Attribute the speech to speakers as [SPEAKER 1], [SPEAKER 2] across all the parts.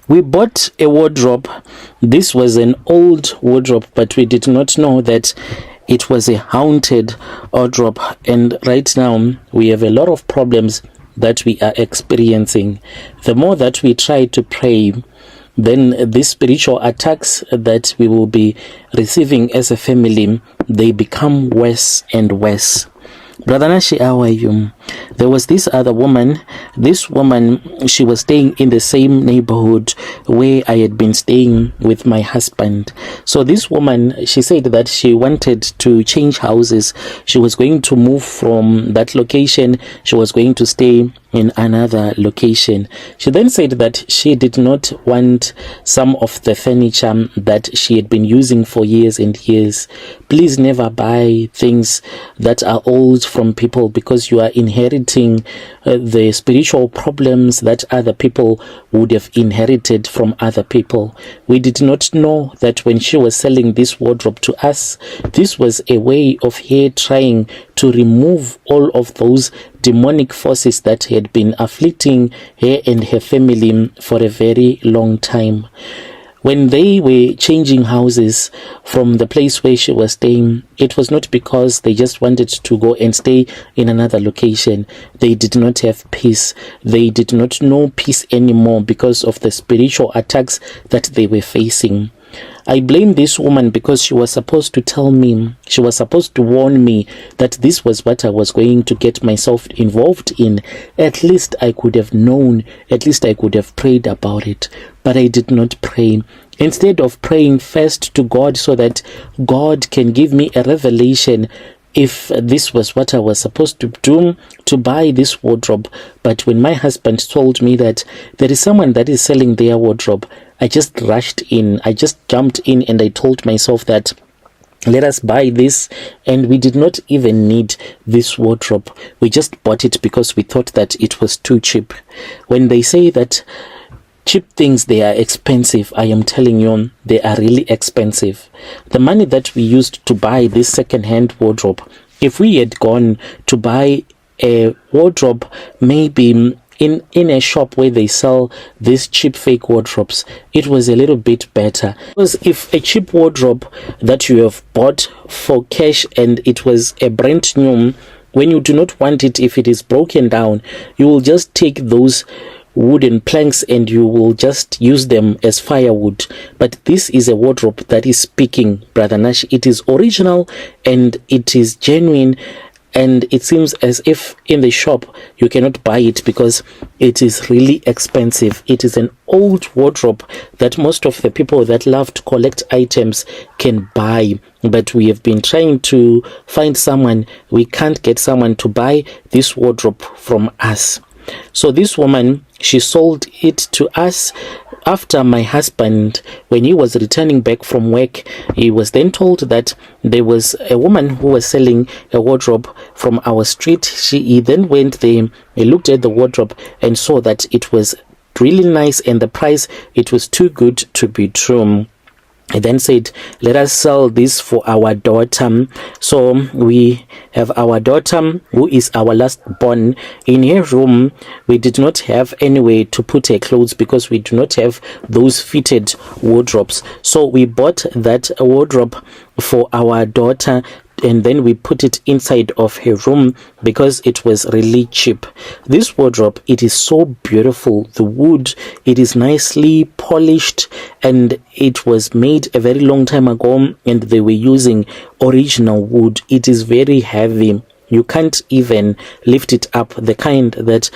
[SPEAKER 1] We bought a wardrobe. This was an old wardrobe, but we did not know that it was a haunted wardrobe. And right now, we have a lot of problems that we are experiencing. The more that we try to pray, then these spiritual attacks that we will be receiving as a family, they become worse and worse. Brother Nashi, how are you? There was this other woman. This woman, she was staying in the same neighborhood where I had been staying with my husband. So this woman, she said that she wanted to change houses. She was going to move from that location. She was going to stay in another location. She then said that she did not want some of the furniture that she had been using for years and years. Please never buy things that are old from people, because you are inheriting the spiritual problems that other people would have inherited from other people. We did not know that when she was selling this wardrobe to us, this was a way of her trying to remove all of those demonic forces that had been afflicting her and her family for a very long time. When they were changing houses from the place where she was staying, it was not because they just wanted to go and stay in another location. They did not have peace. They did not know peace anymore because of the spiritual attacks that they were facing. I blame this woman because she was supposed to tell me, she was supposed to warn me that this was what I was going to get myself involved in. At least I could have known, at least I could have prayed about it. But I did not pray. Instead of praying first to God so that God can give me a revelation if this was what I was supposed to do, to buy this wardrobe. But when my husband told me that there is someone that is selling their wardrobe, I just rushed in. I just jumped in and I told myself that let us buy this. And we did not even need this wardrobe. We just bought it because we thought that it was too cheap. When they say that cheap things, they are expensive, I am telling you, they are really expensive. The money that we used to buy this second-hand wardrobe, if we had gone to buy a wardrobe maybe in a shop where they sell these cheap fake wardrobes, it was a little bit better. Because if a cheap wardrobe that you have bought for cash and it was a brand new, when you do not want it, if it is broken down, you will just take those wooden planks and you will just use them as firewood. But this is a wardrobe that is speaking, Brother Nash. It is original and it is genuine, and it seems as if in the shop you cannot buy it because it is really expensive. It is an old wardrobe that most of the people that love to collect items can buy, but we have been trying to find someone. We can't get someone to buy this wardrobe from us. So this woman, she sold it to us after my husband, when he was returning back from work, he was then told that there was a woman who was selling a wardrobe from our street. He then went there, he looked at the wardrobe and saw that it was really nice and the price, it was too good to be true. I then said, let us sell this for our daughter. So we have our daughter, who is our last born. In her room, we did not have anywhere to put her clothes because we do not have those fitted wardrobes. So we bought that wardrobe for our daughter, and then we put it inside of her room because it was really cheap. This wardrobe, it is so beautiful. The wood, it is nicely polished, and it was made a very long time ago, and they were using original wood. It is very heavy. You can't even lift it up, the kind that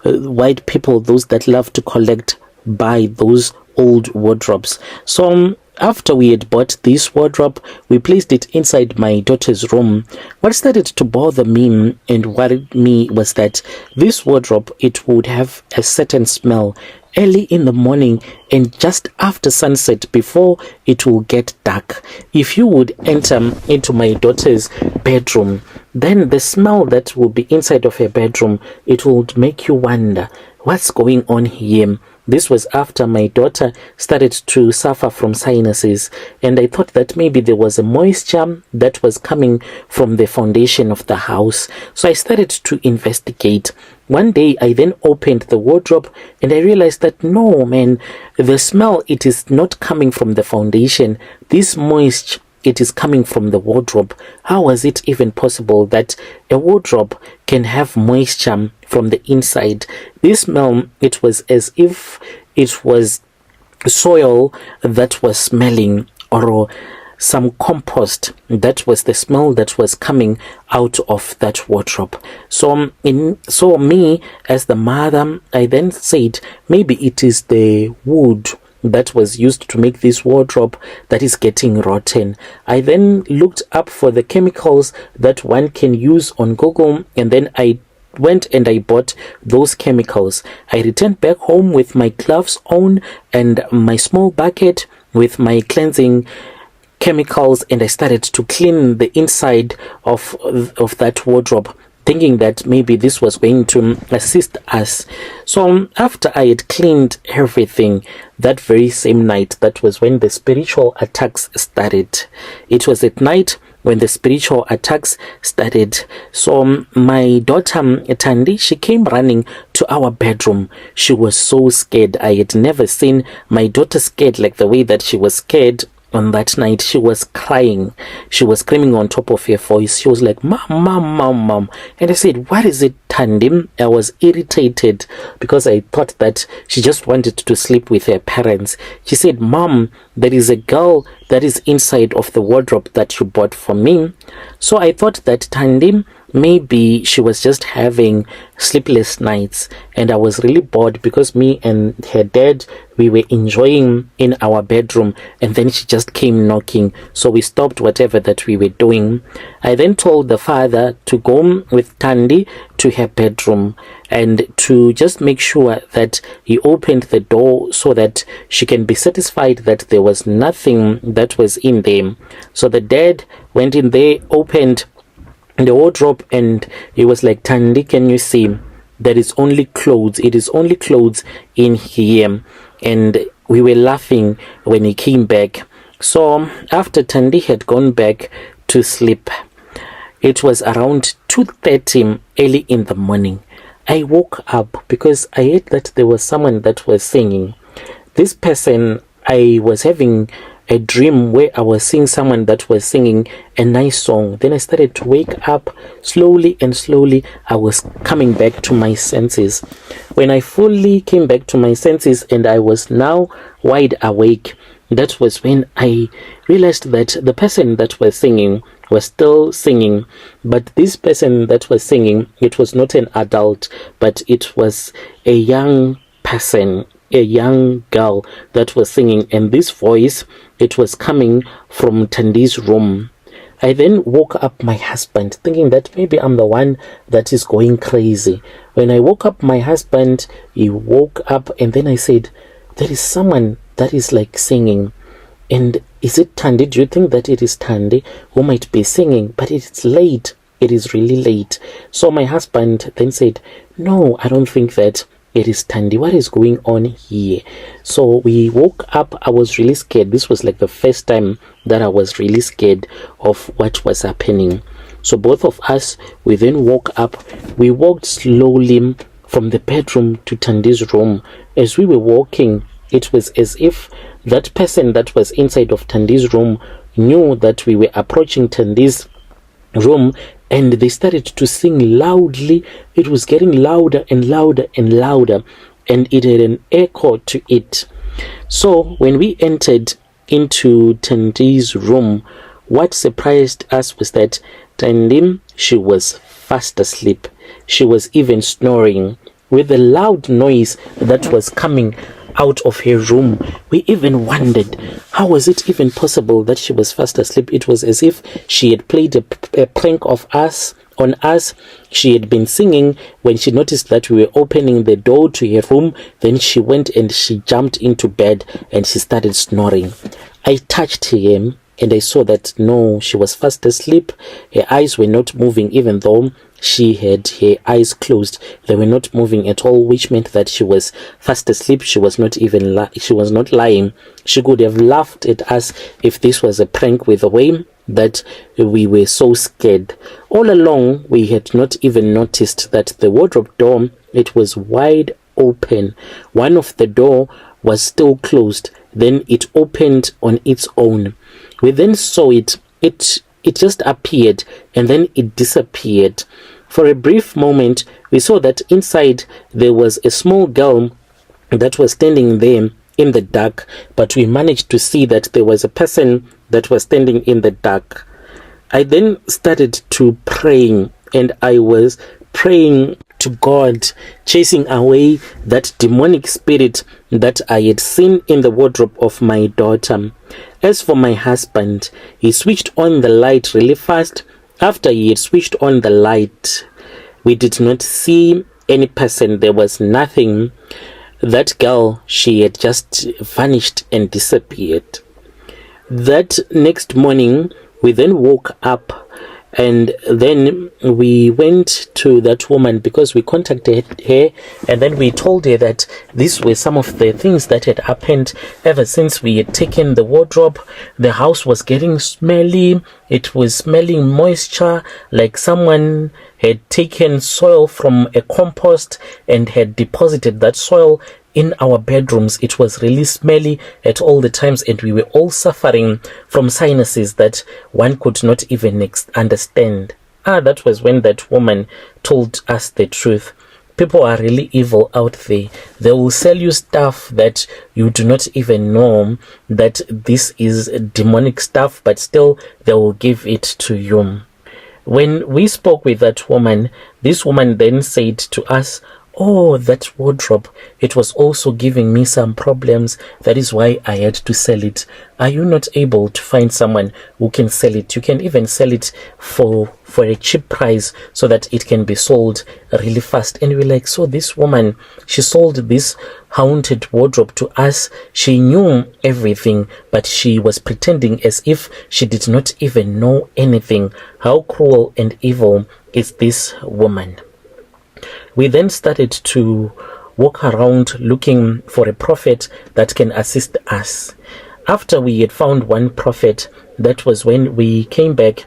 [SPEAKER 1] white people, those that love to collect, buy those old wardrobes. So after we had bought this wardrobe, we placed it inside my daughter's room. What started to bother me and worried me was that this wardrobe, it would have a certain smell early in the morning and just after sunset, before it will get dark. If you would enter into my daughter's bedroom, then the smell that will be inside of her bedroom, it will make you wonder what's going on here. This was after my daughter started to suffer from sinuses, and I thought that maybe there was a moisture that was coming from the foundation of the house. So I started to investigate. one day I then opened the wardrobe and I realized that no, man, the smell, it is not coming from the foundation. This moisture, it is coming from the wardrobe. How was it even possible that a wardrobe can have moisture from the inside? This smell, it was as if it was soil that was smelling, or some compost. That was the smell that was coming out of that wardrobe. So me as the mother, I then said maybe it is the wood that was used to make this wardrobe that is getting rotten. I then looked up for the chemicals that one can use on Google, and then I went and I bought those chemicals. I returned back home with my gloves on and my small bucket with my cleansing chemicals, and I started to clean the inside of that wardrobe, thinking that maybe this was going to assist us. So after I had cleaned everything, that very same night, that was when the spiritual attacks started. It was at night when the spiritual attacks started. So my daughter Tandi, she came running to our bedroom. She was so scared. I had never seen my daughter scared like the way that she was scared on that night. She was crying. She was screaming on top of her voice. She was like, "Mom, mom, mom, mom." And I said, "What is it, Tandim?" I was irritated because I thought that she just wanted to sleep with her parents. She said, "Mom, there is a girl that is inside of the wardrobe that you bought for me." So I thought that Tandim, maybe she was just having sleepless nights, and I was really bored because me and her dad, we were enjoying in our bedroom, and then she just came knocking. So we stopped whatever that we were doing. I then told the father to go with Tandi to her bedroom and to just make sure that he opened the door so that she can be satisfied that there was nothing that was in there. So the dad went in there, opened the wardrobe, and he was like, "Tandi, can you see? There is only clothes. It is only clothes in here." And we were laughing when he came back. So after Tandi had gone back to sleep, it was around 2:30 early in the morning. I woke up because I heard that there was someone that was singing. This person, I was having a dream where I was seeing someone that was singing a nice song. Then I started to wake up slowly, and slowly I was coming back to my senses. When I fully came back to my senses and I was now wide awake, that was when I realized that the person that was singing was still singing. But this person that was singing, it was not an adult, but it was a young person, a young girl that was singing, and this voice, it was coming from Tandi's room. I then woke up my husband, thinking that maybe I'm the one that is going crazy. When I woke up my husband, he woke up, and then I said, "There is someone that is like singing. And is it Tandi? Do you think that it is Tandi who might be singing? But it's late. It is really late." So my husband then said, "No, I don't think that it is Tandi. What is going on here?" So we woke up. I was really scared. This was like the first time that I was really scared of what was happening. So both of us, we then woke up. We walked slowly from the bedroom to Tandi's room. As we were walking, it was as if that person that was inside of Tandi's room knew that we were approaching Tandi's room, and they started to sing loudly. It was getting louder and louder and louder, and it had an echo to it. So when we entered into Tandi's room, what surprised us was that Tandi, she was fast asleep. She was even snoring with a loud noise that was coming out of her room. We even wondered, how was it even possible that she was fast asleep? It was as if she had played a prank on us. She had been singing. When she noticed that we were opening the door to her room, then she went and she jumped into bed and she started snoring. I touched him and I saw that no, she was fast asleep. Her eyes were not moving, even though she had her eyes closed. They were not moving at all, which meant that she was fast asleep. She was not even she was not lying. She could have laughed at us if this was a prank with the way that we were so scared. All along, we had not even noticed that the wardrobe door, it was wide open. One of the door was still closed. Then it opened on its own. We then saw it. It just appeared and then it disappeared. For a brief moment, we saw that inside there was a small girl that was standing there in the dark, but we managed to see that there was a person that was standing in the dark. I then started to praying, and I was praying to God, chasing away that demonic spirit that I had seen in the wardrobe of my daughter. As for my husband, he switched on the light really fast. After he had switched on the light, we did not see any person. There was nothing. That girl, she had just vanished and disappeared. That next morning, we then woke up, and then we went to that woman because we contacted her, and then we told her that these were some of the things that had happened ever since we had taken the wardrobe. The house was getting smelly. It was smelling moisture, like someone had taken soil from a compost and had deposited that soil in our bedrooms. It was really smelly at all the times, and we were all suffering from sinuses that one could not even understand. That was when that woman told us the truth. People are really evil out there. They will sell you stuff that you do not even know that this is demonic stuff, but still they will give it to you. When we spoke with that woman, this woman then said to us, "Oh, that wardrobe, it was also giving me some problems. That is why I had to sell it. Are you not able to find someone who can sell it? You can even sell it for a cheap price so that it can be sold really fast." And we're like, so this woman, she sold this haunted wardrobe to us. She knew everything, but she was pretending as if she did not even know anything. How cruel and evil is this woman? We then started to walk around looking for a prophet that can assist us. After we had found one prophet, that was when we came back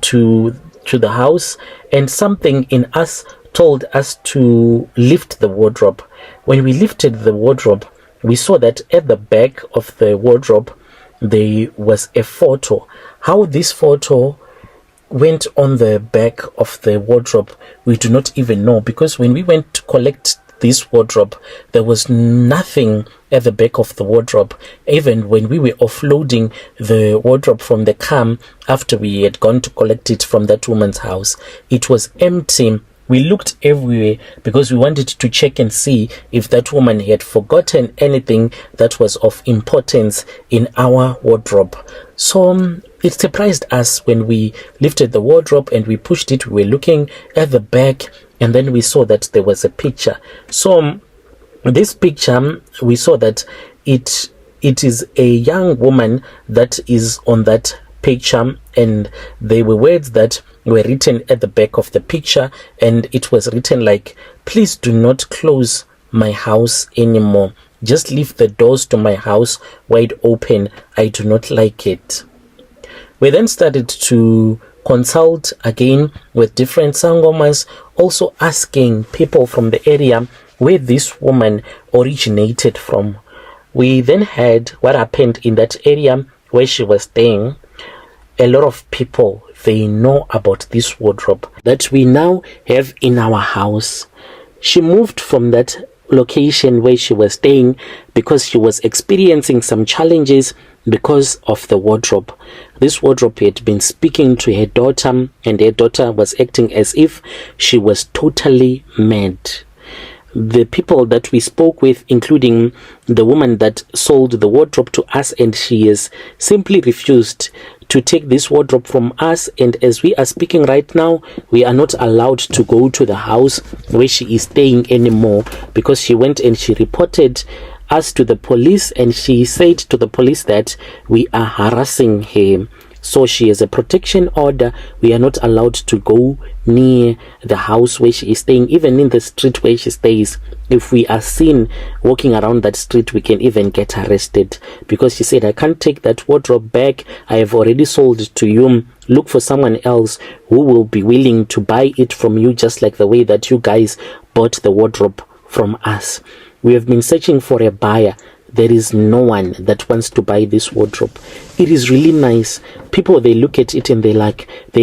[SPEAKER 1] to the house, and something in us told us to lift the wardrobe. When we lifted the wardrobe, we saw that at the back of the wardrobe there was a photo. How this photo went on the back of the wardrobe, we do not even know, because when we went to collect this wardrobe, there was nothing at the back of the wardrobe. Even when we were offloading the wardrobe from the car after we had gone to collect it from that woman's house, it was empty. We looked everywhere because we wanted to check and see if that woman had forgotten anything that was of importance in our wardrobe. So it surprised us when we lifted the wardrobe and we pushed it. We were looking at the back, and then we saw that there was a picture. So this picture, we saw that it is a young woman that is on that picture, and there were words that were written at the back of the picture, and it was written like, "Please do not close my house anymore. Just leave the doors to my house wide open. I do not like it." We then started to consult again with different sangomas, also asking people from the area where this woman originated from. We then heard what happened in that area where she was staying. A lot of people, they know about this wardrobe that we now have in our house. She moved from that location where she was staying because she was experiencing some challenges because of the wardrobe. This wardrobe had been speaking to her daughter, and her daughter was acting as if she was totally mad. The people that we spoke with, including the woman that sold the wardrobe to us, and she has simply refused to take this wardrobe from us. And as we are speaking right now, we are not allowed to go to the house where she is staying anymore, because she went and she reported us to the police, and she said to the police that we are harassing her. So she has a protection order. We are not allowed to go near the house where she is staying, even in the street where she stays. If we are seen walking around that street, we can even get arrested, because she said, I can't take that wardrobe back. I have already sold it to you. Look for someone else who will be willing to buy it from you, just like the way that you guys bought the wardrobe from us. We have been searching for a buyer. There is no one that wants to buy this wardrobe. It is really nice. People, they look at it and they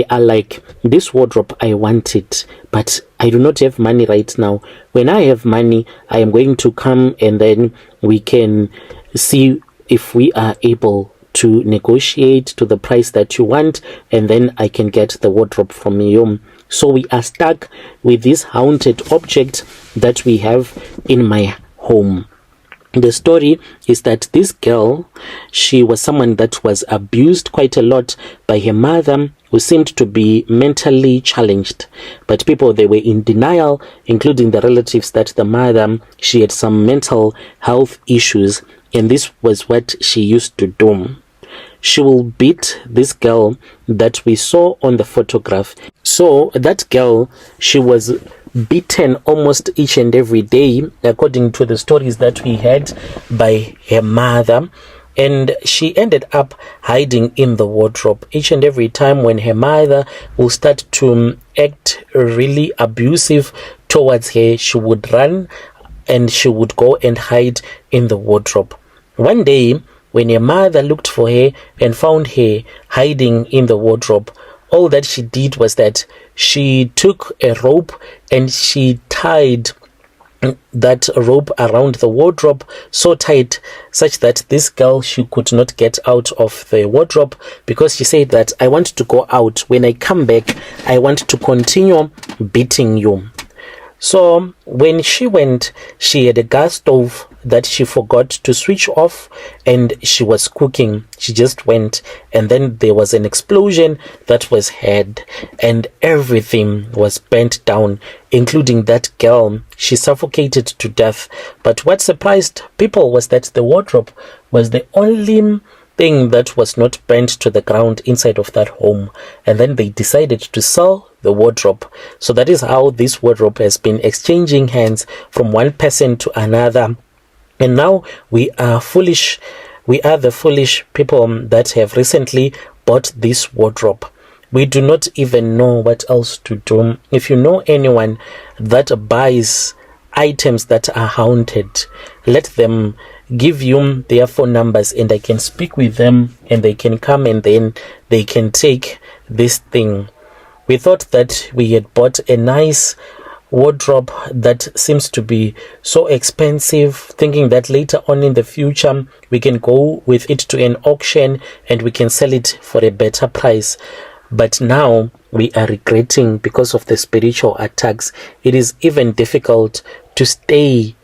[SPEAKER 1] are like, this wardrobe, I want it, but I do not have money right now. When I have money, I am going to come and then we can see if we are able to negotiate to the price that you want, and then I can get the wardrobe from you. So we are stuck with this haunted object that we have in my home. The story is that this girl, she was someone that was abused quite a lot by her mother, who seemed to be mentally challenged. But people, they were in denial, including the relatives, that the mother, she had some mental health issues, and this was what she used to do. She will beat this girl that we saw on the photograph. So that girl, she was beaten almost each and every day, according to the stories that we had by her mother, and she ended up hiding in the wardrobe. Each and every time when her mother will start to act really abusive towards her, she would run and she would go and hide in the wardrobe. One day, when her mother looked for her and found her hiding in the wardrobe, all that she did was that she took a rope and she tied that rope around the wardrobe so tight such that this girl, she could not get out of the wardrobe, because she said that, I want to go out. When I come back, I want to continue beating you. So when she went, she had a gas stove that she forgot to switch off, and she was cooking. She just went, and then there was an explosion that was heard, and everything was burnt down, including that girl. She suffocated to death. But what surprised people was that the wardrobe was the only thing that was not burnt to the ground inside of that home. And then they decided to sell the wardrobe. So that is how this wardrobe has been exchanging hands from one person to another. And now we are foolish. We are the foolish people that have recently bought this wardrobe. We do not even know what else to do. If you know anyone that buys items that are haunted, let them give you their phone numbers, and I can speak with them, and they can come and then they can take this thing. We thought that we had bought a nice wardrobe that seems to be so expensive, thinking that later on in the future we can go with it to an auction and we can sell it for a better price. But now we are regretting because of the spiritual attacks. It is even difficult to stay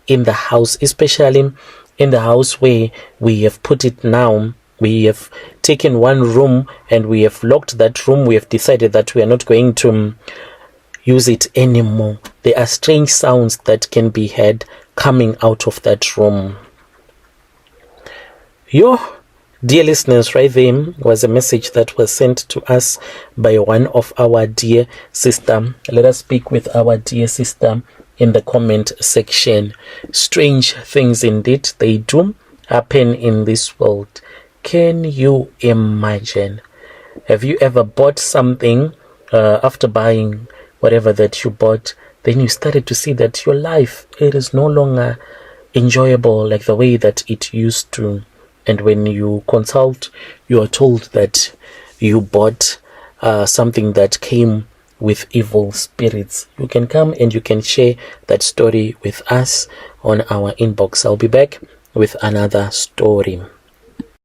[SPEAKER 1] in the house, especially in the house where we have put it now. We have taken one room and we have locked that room. We have decided that we are not going to use it anymore. There are strange sounds that can be heard coming out of that room. Dear listeners, right there was a message that was sent to us by one of our dear sister. Let us speak with our dear sister in the comment section. Strange things indeed, they do happen in this world. Can you imagine? Have you ever bought something, after buying whatever that you bought, then you started to see that your life, it is no longer enjoyable like the way that it used to? And when you consult, you are told that you bought something that came with evil spirits. You can come and you can share that story with us on our inbox. I'll be back with another story.